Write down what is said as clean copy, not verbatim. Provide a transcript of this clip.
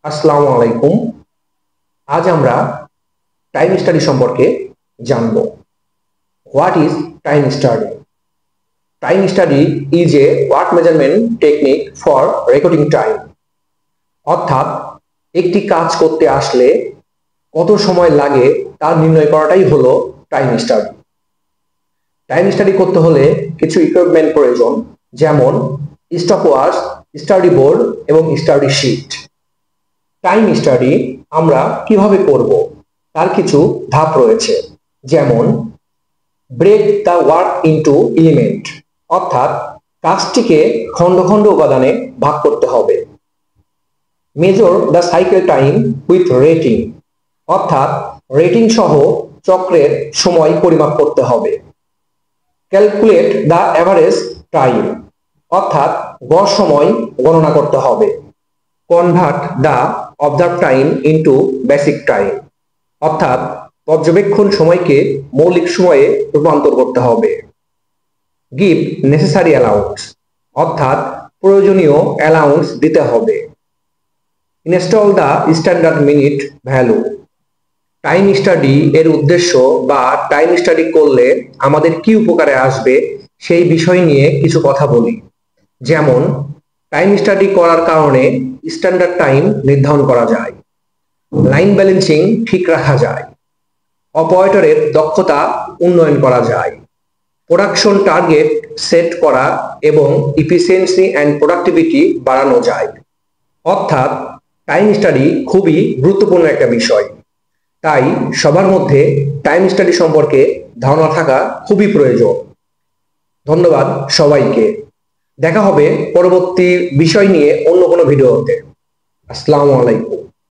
আসসালামু আলাইকুম। আজ আমরা টাইম স্টাডি সম্পর্কে জানব। What is time study? Time study is a work measurement technique for recording time. অর্থাৎ একটি কাজ করতে আসলে কত সময় লাগে তা নির্ণয় করাটাই হলো টাইম স্টাডি। টাইম স্টাডি করতে হলে কিছু ইকুইপমেন্ট প্রয়োজন, যেমন স্টপওয়াচ, স্টাডি বোর্ড এবং স্টাডি শিট। টাইম স্টাডি আমরা কিভাবে করব তার কিছু ধাপ রয়েছে, যেমন break the work into element, অর্থাৎ কাজটিকে খন্ড খন্ড উপাদানে ভাগ করতে হবে। Major the cycle time with rating, অর্থাৎ রেটিং সহ চক্রের সময় পরিমাপ করতে হবে। ক্যালকুলেট দ্য অ্যাভারেজ টাইম, অর্থাৎ গড় সময় গণনা করতে হবে। Convert the observe time into basic time, অর্থাৎ পর্যবেক্ষণ সময়কে মৌলিক সময়ে রূপান্তর করতে হবে। গিভ নেসেসারি অ্যালাউন্স, অর্থাৎ প্রয়োজনীয় অ্যালাউন্স দিতে হবে। Install the standard minute value. Time study এর উদ্দেশ্য বা টাইম স্টাডি করলে আমাদের কি উপকারে আসবে সেই বিষয় নিয়ে কিছু কথা বলি। যেমন টাইম স্টাডি করার কারণে স্ট্যান্ডার্ড টাইম নির্ধারণ করা যায়, লাইন ব্যালেন্সিং ঠিক রাখা যায়, অপারেটরের দক্ষতা উন্নয়ন করা যায়, প্রোডাকশন টার্গেট সেট করা এবং ইফিসিয়েন্সি অ্যান্ড প্রোডাক্টিভিটি বাড়ানো যায়। অর্থাৎ টাইম স্টাডি খুবই গুরুত্বপূর্ণ একটা বিষয়, তাই সবার মধ্যে টাইম স্টাডি সম্পর্কে ধারণা থাকা খুবই প্রয়োজন। ধন্যবাদ সবাইকে। দেখা হবে পরবর্তী বিষয় নিয়ে অন্য কোনো ভিডিওতে। আসসালামু আলাইকুম।